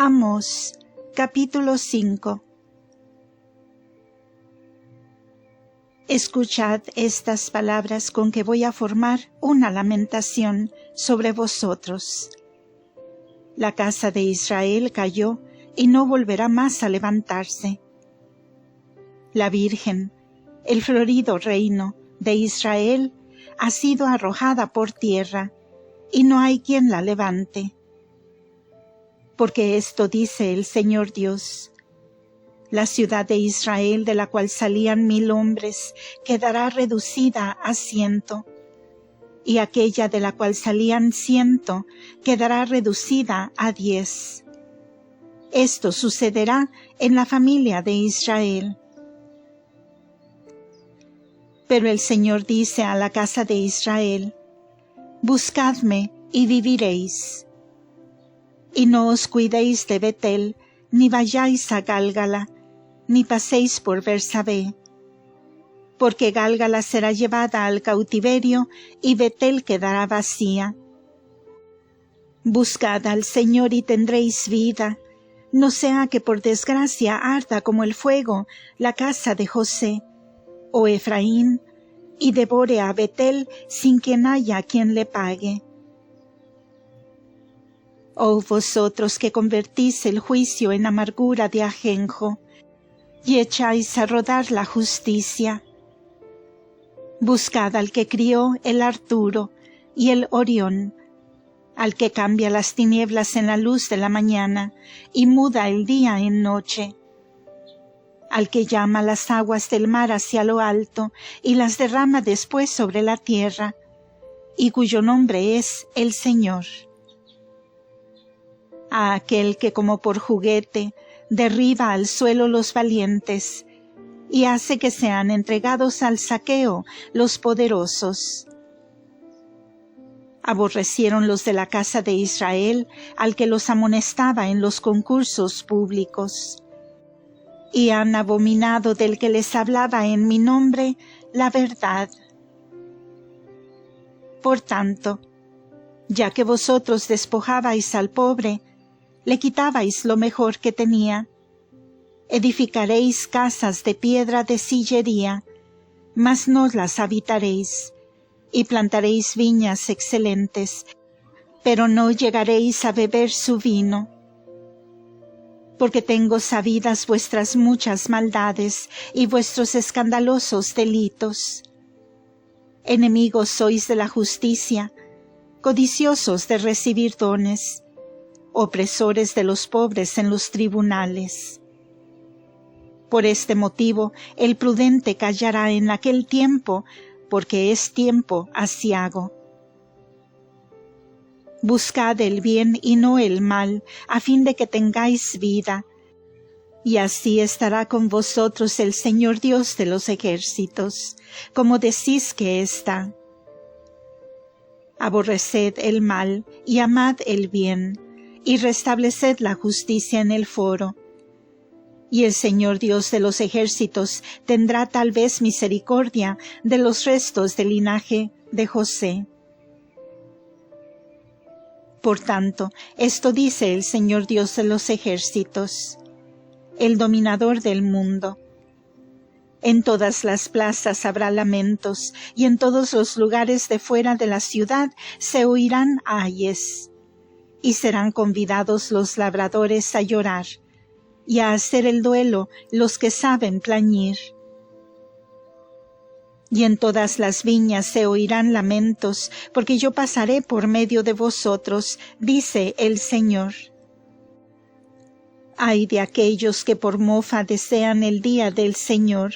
Amós, capítulo 5. Escuchad estas palabras con que voy a formar una lamentación sobre vosotros. La casa de Israel cayó y no volverá más a levantarse. La Virgen, el florido reino de Israel, ha sido arrojada por tierra, y no hay quien la levante. Porque esto dice el Señor Dios: la ciudad de Israel, de la cual salían 1000 hombres, quedará reducida a 100, y aquella de la cual salían 100 quedará reducida a 10. Esto sucederá en la familia de Israel. Pero el Señor dice a la casa de Israel: buscadme y viviréis. Y no os cuidéis de Betel, ni vayáis a Gálgala, ni paséis por Bersabé, porque Gálgala será llevada al cautiverio y Betel quedará vacía. Buscad al Señor y tendréis vida, no sea que por desgracia arda como el fuego la casa de José, o Efraín, y devore a Betel sin que haya quien le pague. Oh vosotros que convertís el juicio en amargura de ajenjo, y echáis a rodar la justicia. Buscad al que crió el Arturo y el Orión, al que cambia las tinieblas en la luz de la mañana y muda el día en noche, al que llama las aguas del mar hacia lo alto y las derrama después sobre la tierra, y cuyo nombre es el Señor. A aquel que como por juguete derriba al suelo los valientes y hace que sean entregados al saqueo los poderosos. Aborrecieron los de la casa de Israel al que los amonestaba en los concursos públicos, y han abominado del que les hablaba en mi nombre la verdad. Por tanto, ya que vosotros despojabais al pobre, le quitabais lo mejor que tenía. Edificaréis casas de piedra de sillería, mas no las habitaréis, y plantaréis viñas excelentes, pero no llegaréis a beber su vino. Porque tengo sabidas vuestras muchas maldades y vuestros escandalosos delitos. Enemigos sois de la justicia, codiciosos de recibir dones, opresores de los pobres en los tribunales. Por este motivo el prudente callará en aquel tiempo, porque es tiempo aciago. Buscad el bien y no el mal, a fin de que tengáis vida, y así estará con vosotros el Señor Dios de los ejércitos, como decís que está. Aborreced el mal y amad el bien, y restableced la justicia en el foro. Y el Señor Dios de los ejércitos tendrá tal vez misericordia de los restos del linaje de José. Por tanto, esto dice el Señor Dios de los ejércitos, el dominador del mundo: en todas las plazas habrá lamentos, y en todos los lugares de fuera de la ciudad se oirán ayes. Y serán convidados los labradores a llorar, y a hacer el duelo los que saben plañir. Y en todas las viñas se oirán lamentos, porque yo pasaré por medio de vosotros, dice el Señor. Ay de aquellos que por mofa desean el día del Señor.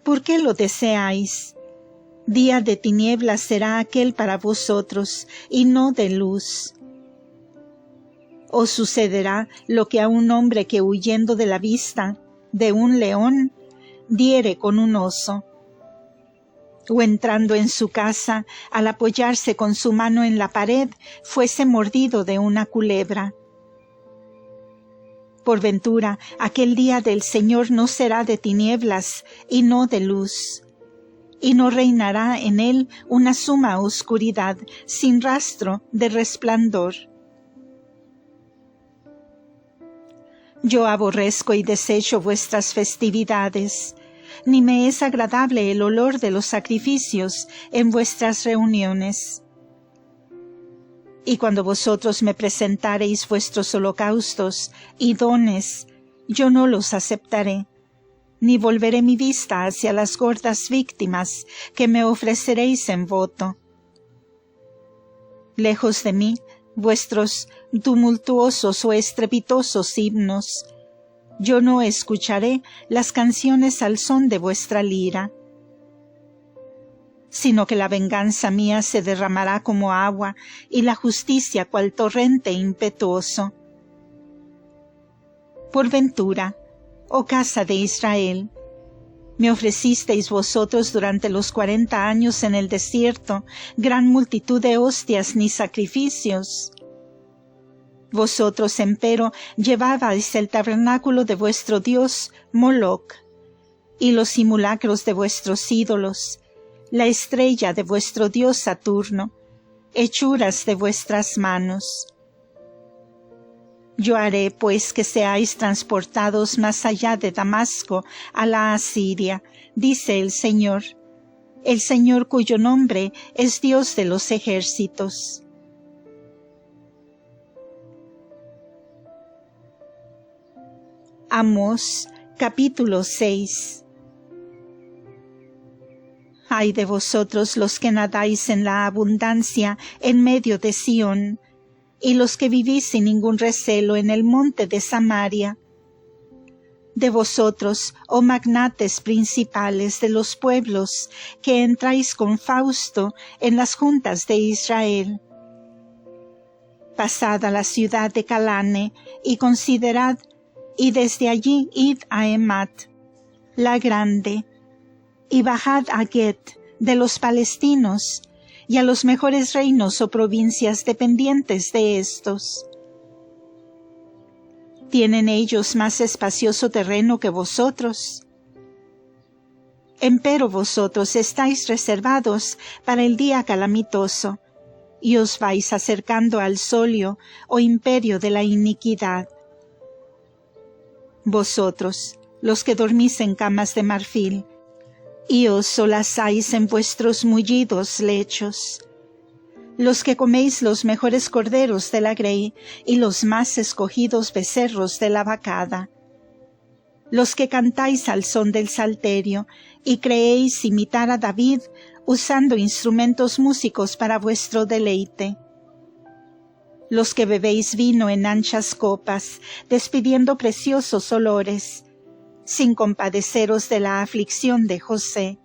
¿Por qué lo deseáis? Día de tinieblas será aquel para vosotros, y no de luz. Os sucederá lo que a un hombre que huyendo de la vista de un león diere con un oso, o entrando en su casa, al apoyarse con su mano en la pared, fuese mordido de una culebra. Por ventura, aquel día del Señor no será de tinieblas y no de luz, y no reinará en él una suma oscuridad sin rastro de resplandor. Yo aborrezco y desecho vuestras festividades, ni me es agradable el olor de los sacrificios en vuestras reuniones. Y cuando vosotros me presentareis vuestros holocaustos y dones, yo no los aceptaré, ni volveré mi vista hacia las gordas víctimas que me ofreceréis en voto. Lejos de mí, vuestros tumultuosos o estrepitosos himnos. Yo no escucharé las canciones al son de vuestra lira, sino que la venganza mía se derramará como agua y la justicia cual torrente impetuoso. Por ventura, oh casa de Israel, me ofrecisteis vosotros durante los 40 años en el desierto gran multitud de hostias ni sacrificios. Vosotros, empero, llevabais el tabernáculo de vuestro dios Moloc, y los simulacros de vuestros ídolos, la estrella de vuestro dios Saturno, hechuras de vuestras manos. Yo haré, pues, que seáis transportados más allá de Damasco a la Asiria, dice el Señor cuyo nombre es Dios de los ejércitos. Amós, capítulo 6. Ay de vosotros los que nadáis en la abundancia en medio de Sión, y los que vivís sin ningún recelo en el monte de Samaria. De vosotros, oh magnates principales de los pueblos, que entráis con Fausto en las juntas de Israel. Pasad a la ciudad de Calane y considerad, y desde allí id a Emat, la grande, y bajad a Get de los palestinos, y a los mejores reinos o provincias dependientes de éstos. ¿Tienen ellos más espacioso terreno que vosotros? Empero vosotros estáis reservados para el día calamitoso, y os vais acercando al solio o imperio de la iniquidad. Vosotros, los que dormís en camas de marfil, y os solazáis en vuestros mullidos lechos, los que coméis los mejores corderos de la grey y los más escogidos becerros de la vacada, los que cantáis al son del salterio y creéis imitar a David usando instrumentos músicos para vuestro deleite, los que bebéis vino en anchas copas, despidiendo preciosos olores, sin compadeceros de la aflicción de José.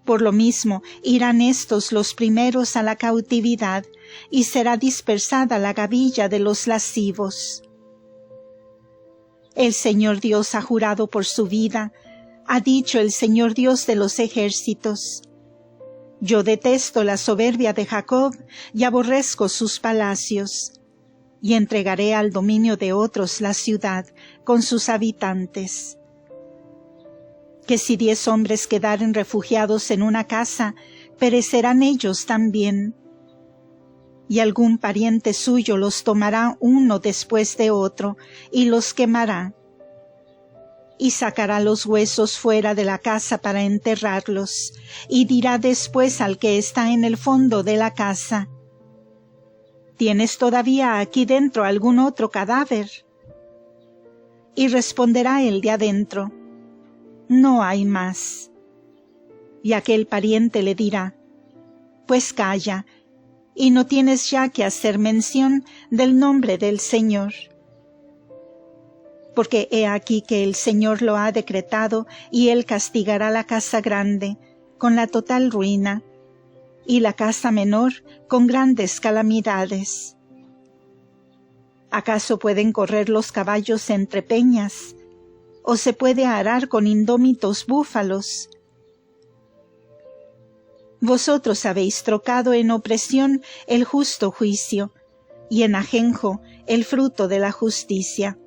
Por lo mismo irán estos los primeros a la cautividad, y será dispersada la gavilla de los lascivos. El Señor Dios ha jurado por su vida, ha dicho el Señor Dios de los ejércitos: yo detesto la soberbia de Jacob y aborrezco sus palacios, y entregaré al dominio de otros la ciudad con sus habitantes. Que si 10 hombres quedaren refugiados en una casa, perecerán ellos también. Y algún pariente suyo los tomará uno después de otro, y los quemará. Y sacará los huesos fuera de la casa para enterrarlos, y dirá después al que está en el fondo de la casa: ¿tienes todavía aquí dentro algún otro cadáver? Y responderá el de adentro: no hay más. Y aquel pariente le dirá: pues calla, y no tienes ya que hacer mención del nombre del Señor. Porque he aquí que el Señor lo ha decretado, y Él castigará la casa grande con la total ruina, y la casa menor con grandes calamidades. ¿Acaso pueden correr los caballos entre peñas? ¿O se puede arar con indómitos búfalos? Vosotros habéis trocado en opresión el justo juicio, y en ajenjo el fruto de la justicia.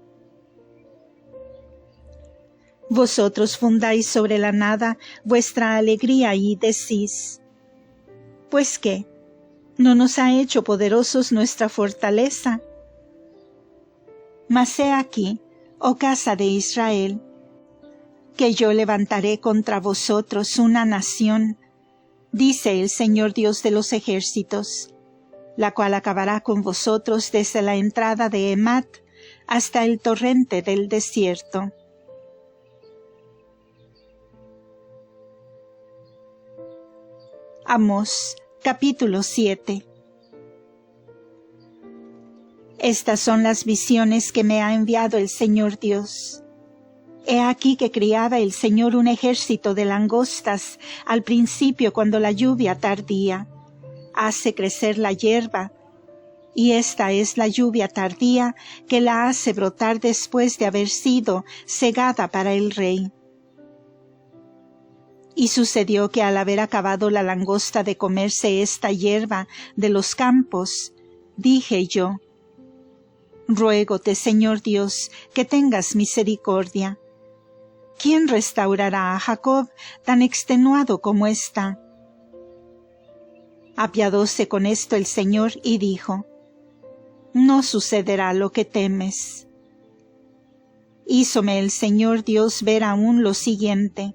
Vosotros fundáis sobre la nada vuestra alegría y decís: ¿pues qué? ¿No nos ha hecho poderosos nuestra fortaleza? Mas he aquí, oh casa de Israel, que yo levantaré contra vosotros una nación, dice el Señor Dios de los ejércitos, la cual acabará con vosotros desde la entrada de Emat hasta el torrente del desierto. Amós, capítulo 7. Estas son las visiones que me ha enviado el Señor Dios. He aquí que criaba el Señor un ejército de langostas al principio cuando la lluvia tardía. Hace crecer la hierba, y esta es la lluvia tardía que la hace brotar después de haber sido segada para el rey. Y sucedió que al haber acabado la langosta de comerse esta hierba de los campos, dije yo, ruégote, Señor Dios, que tengas misericordia. ¿Quién restaurará a Jacob tan extenuado como está? Apiadóse con esto el Señor y dijo, no sucederá lo que temes. Hízome el Señor Dios ver aún lo siguiente.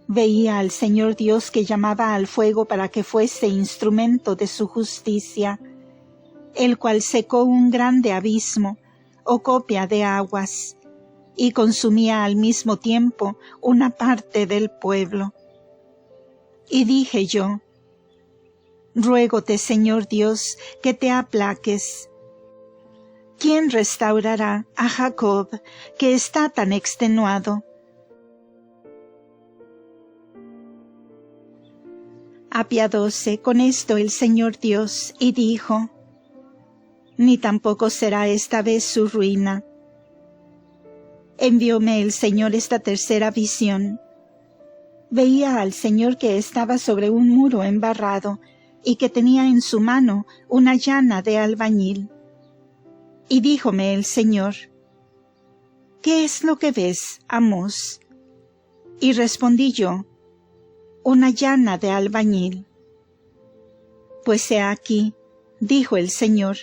Veía al Señor Dios que llamaba al fuego para que fuese instrumento de su justicia, el cual secó un grande abismo o copia de aguas, y consumía al mismo tiempo una parte del pueblo. Y dije yo, ruégote, Señor Dios, que te aplaques. ¿Quién restaurará a Jacob, que está tan extenuado? Apiadóse con esto el Señor Dios y dijo, ni tampoco será esta vez su ruina. Envióme el Señor esta tercera visión. Veía al Señor que estaba sobre un muro embarrado y que tenía en su mano una llana de albañil. Y díjome el Señor, ¿qué es lo que ves, Amós? Y respondí yo, una llana de albañil. Pues he aquí, dijo el Señor,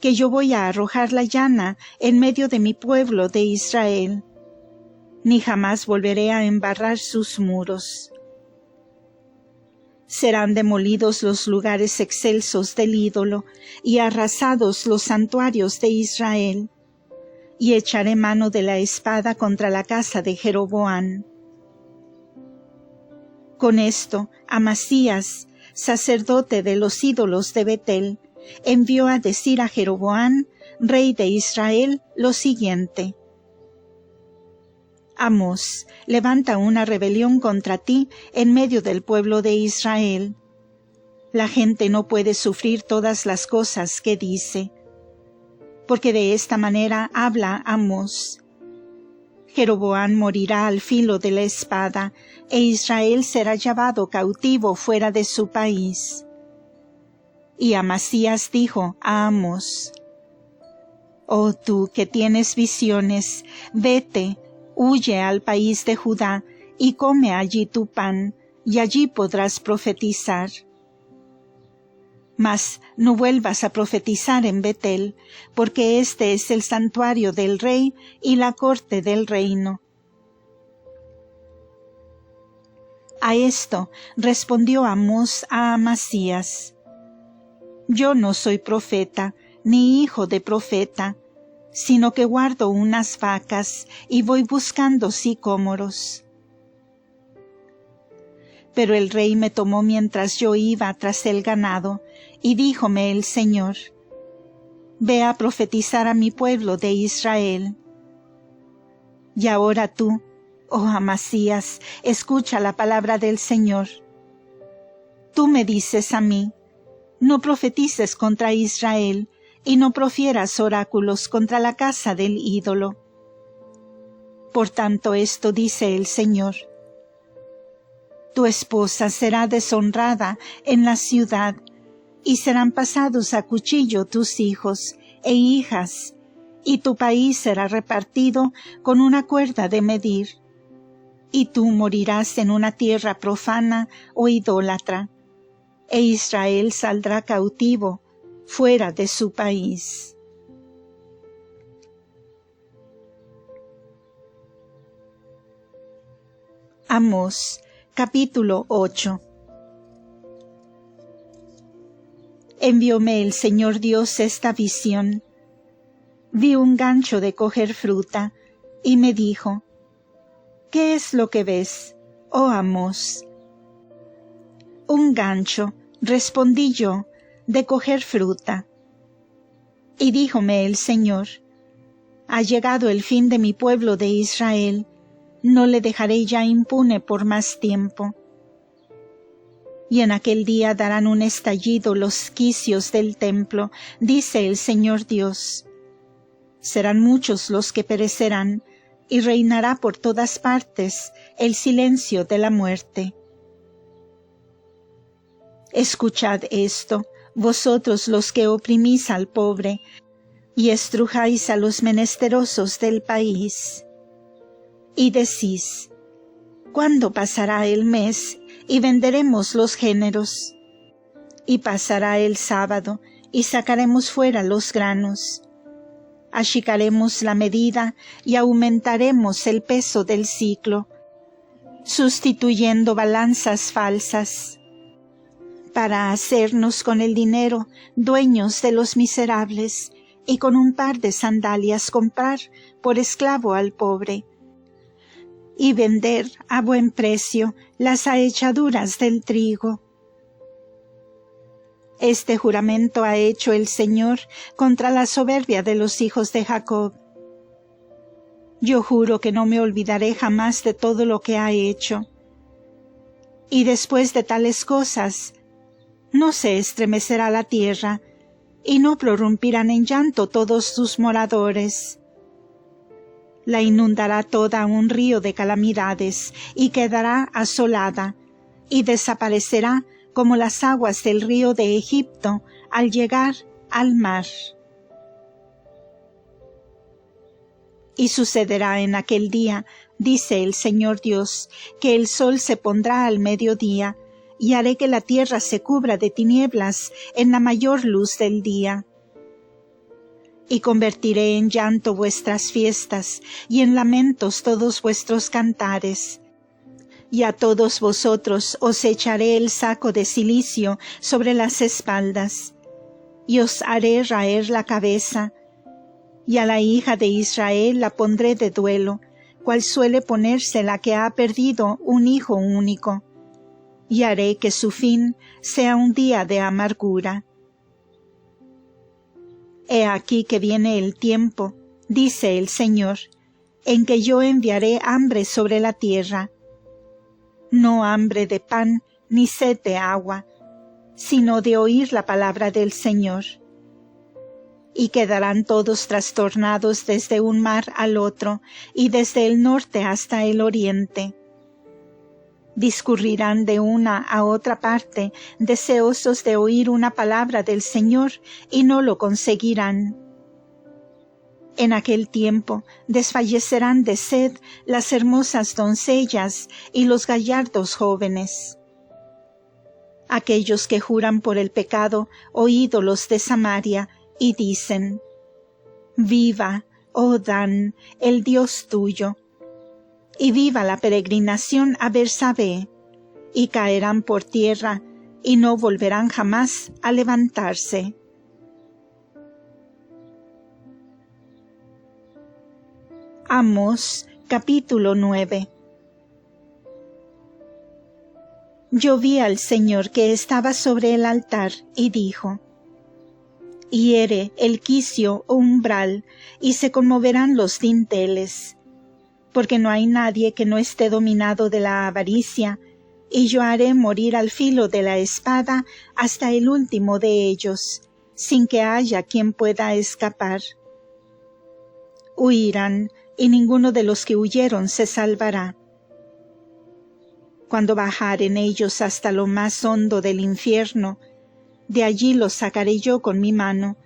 que yo voy a arrojar la llana en medio de mi pueblo de Israel, ni jamás volveré a embarrar sus muros. Serán demolidos los lugares excelsos del ídolo, y arrasados los santuarios de Israel, y echaré mano de la espada contra la casa de Jeroboam. Con esto, Amasías, sacerdote de los ídolos de Betel, envió a decir a Jeroboam, rey de Israel, lo siguiente. Amós, levanta una rebelión contra ti en medio del pueblo de Israel. La gente no puede sufrir todas las cosas que dice, porque de esta manera habla Amós. Jeroboam morirá al filo de la espada, e Israel será llevado cautivo fuera de su país. Y Amasías dijo a Amós, oh tú que tienes visiones, vete, huye al país de Judá, y come allí tu pan, y allí podrás profetizar. Mas no vuelvas a profetizar en Betel, porque este es el santuario del rey y la corte del reino. A esto respondió Amós a Amasías, yo no soy profeta, ni hijo de profeta, sino que guardo unas vacas y voy buscando sicómoros. Pero el rey me tomó mientras yo iba tras el ganado, y díjome el Señor, ve a profetizar a mi pueblo de Israel. Y ahora tú, oh Amasías, escucha la palabra del Señor. Tú me dices a mí, no profetices contra Israel, y no profieras oráculos contra la casa del ídolo. Por tanto, esto dice el Señor, tu esposa será deshonrada en la ciudad, y serán pasados a cuchillo tus hijos e hijas, y tu país será repartido con una cuerda de medir, y tú morirás en una tierra profana o idólatra, e Israel saldrá cautivo fuera de su país. Amós, capítulo 8. Envióme el Señor Dios esta visión. Vi un gancho de coger fruta, y me dijo: ¿Qué es lo que ves, oh Amós? Un gancho, respondí yo, de coger fruta. Y díjome el Señor: Ha llegado el fin de mi pueblo de Israel, no le dejaré ya impune por más tiempo. Y en aquel día darán un estallido los quicios del templo, dice el Señor Dios. Serán muchos los que perecerán, y reinará por todas partes el silencio de la muerte. Escuchad esto, vosotros los que oprimís al pobre, y estrujáis a los menesterosos del país. Y decís: ¿Cuándo pasará el mes, y venderemos los géneros? Y pasará el sábado, y sacaremos fuera los granos. Achicaremos la medida, y aumentaremos el peso del siclo, sustituyendo balanzas falsas, para hacernos con el dinero dueños de los miserables, y con un par de sandalias comprar por esclavo al pobre, y vender a buen precio las ahechaduras del trigo. Este juramento ha hecho el Señor contra la soberbia de los hijos de Jacob. Yo juro que no me olvidaré jamás de todo lo que ha hecho. Y después de tales cosas, no se estremecerá la tierra, y no prorrumpirán en llanto todos sus moradores. La inundará toda un río de calamidades, y quedará asolada, y desaparecerá como las aguas del río de Egipto al llegar al mar. Y sucederá en aquel día, dice el Señor Dios, que el sol se pondrá al mediodía, y haré que la tierra se cubra de tinieblas en la mayor luz del día. Y convertiré en llanto vuestras fiestas, y en lamentos todos vuestros cantares. Y a todos vosotros os echaré el saco de cilicio sobre las espaldas, y os haré raer la cabeza, y a la hija de Israel la pondré de duelo, cual suele ponerse la que ha perdido un hijo único, y haré que su fin sea un día de amargura. He aquí que viene el tiempo, dice el Señor, en que yo enviaré hambre sobre la tierra, no hambre de pan ni sed de agua, sino de oír la palabra del Señor. Y quedarán todos trastornados desde un mar al otro, y desde el norte hasta el oriente. Discurrirán de una a otra parte, deseosos de oír una palabra del Señor, y no lo conseguirán. En aquel tiempo desfallecerán de sed las hermosas doncellas y los gallardos jóvenes. Aquellos que juran por el pecado o ídolos de Samaria, y dicen: Viva, oh Dan, el Dios tuyo, y viva la peregrinación a Bersabé, y caerán por tierra, y no volverán jamás a levantarse. Amós, capítulo 9. Yo vi al Señor que estaba sobre el altar, y dijo: Hiere el quicio o umbral, y se conmoverán los dinteles, porque no hay nadie que no esté dominado de la avaricia, y yo haré morir al filo de la espada hasta el último de ellos, sin que haya quien pueda escapar. Huirán, y ninguno de los que huyeron se salvará. Cuando bajaren ellos hasta lo más hondo del infierno, de allí los sacaré yo con mi mano,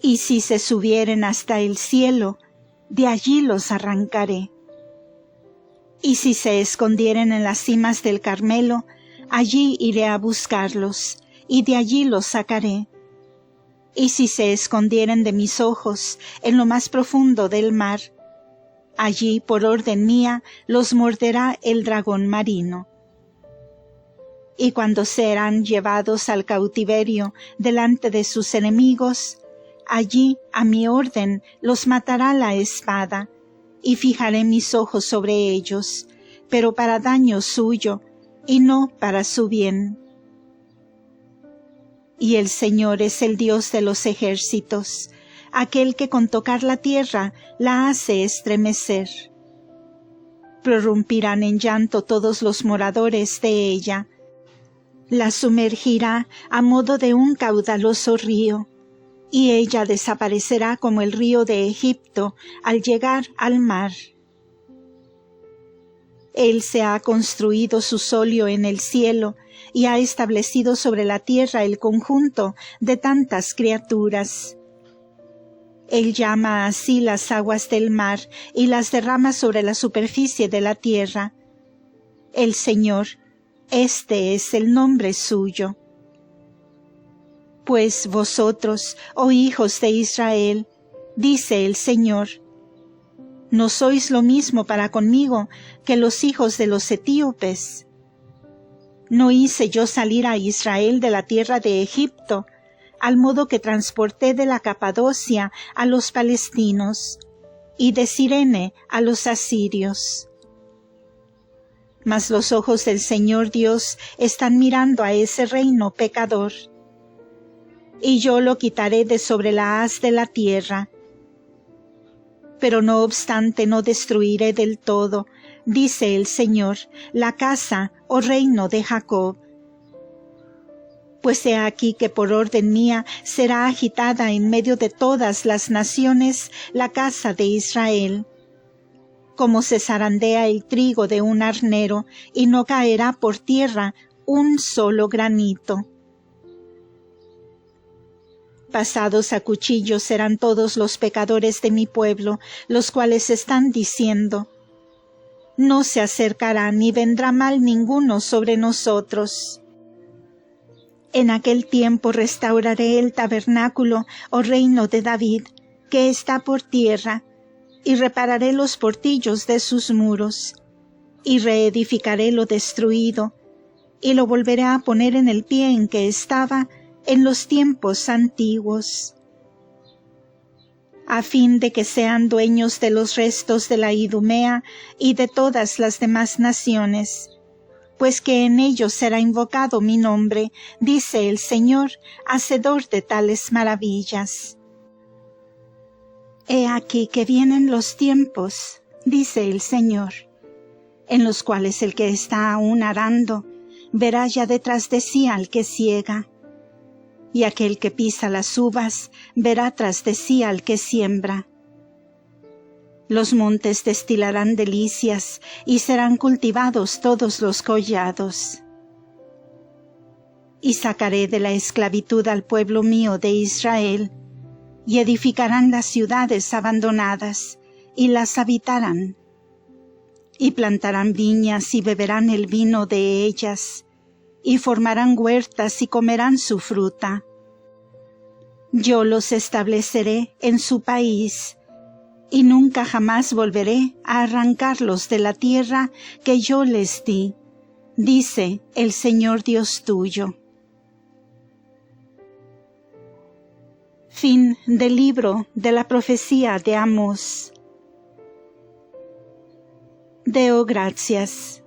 y si se subieren hasta el cielo, de allí los arrancaré. Y si se escondieren en las cimas del Carmelo, allí iré a buscarlos, y de allí los sacaré. Y si se escondieren de mis ojos en lo más profundo del mar, Allí, por orden mía, los morderá el dragón marino. Y cuando serán llevados al cautiverio delante de sus enemigos, allí, a mi orden, los matará la espada, y fijaré mis ojos sobre ellos, pero para daño suyo, y no para su bien. Y el Señor es el Dios de los ejércitos, aquel que con tocar la tierra la hace estremecer. Prorrumpirán en llanto todos los moradores de ella. La sumergirá a modo de un caudaloso río, y ella desaparecerá como el río de Egipto al llegar al mar. Él se ha construido su solio en el cielo y ha establecido sobre la tierra el conjunto de tantas criaturas. Él llama así las aguas del mar y las derrama sobre la superficie de la tierra. El Señor, este es el nombre suyo. Pues vosotros, oh hijos de Israel, dice el Señor, ¿no sois lo mismo para conmigo que los hijos de los etíopes? ¿No hice yo salir a Israel de la tierra de Egipto, al modo que transporté de la Capadocia a los palestinos, y de Cirene a los asirios? Mas los ojos del Señor Dios están mirando a ese reino pecador, y yo lo quitaré de sobre la haz de la tierra. Pero no obstante no destruiré del todo, dice el Señor, la casa o reino de Jacob. Pues he aquí que por orden mía será agitada en medio de todas las naciones la casa de Israel. Como se zarandea el trigo de un arnero, y no caerá por tierra un solo granito. Pasados a cuchillo serán todos los pecadores de mi pueblo, los cuales están diciendo, no se acercará ni vendrá mal ninguno sobre nosotros. En aquel tiempo restauraré el tabernáculo o reino de David, que está por tierra, y repararé los portillos de sus muros, y reedificaré lo destruido, y lo volveré a poner en el pie en que estaba en los tiempos antiguos, a fin de que sean dueños de los restos de la Idumea y de todas las demás naciones, pues que en ellos será invocado mi nombre, dice el Señor, hacedor de tales maravillas. He aquí que vienen los tiempos, dice el Señor, en los cuales el que está aún arando verá ya detrás de sí al que siega, y aquel que pisa las uvas verá tras de sí al que siembra. Los montes destilarán delicias y serán cultivados todos los collados. Y sacaré de la esclavitud al pueblo mío de Israel, y edificarán las ciudades abandonadas, y las habitarán. Y plantarán viñas y beberán el vino de ellas, y formarán huertas y comerán su fruta. Yo los estableceré en su país, y nunca jamás volveré a arrancarlos de la tierra que yo les di, dice el Señor Dios tuyo. Fin del libro de la profecía de Amós. Deo gracias.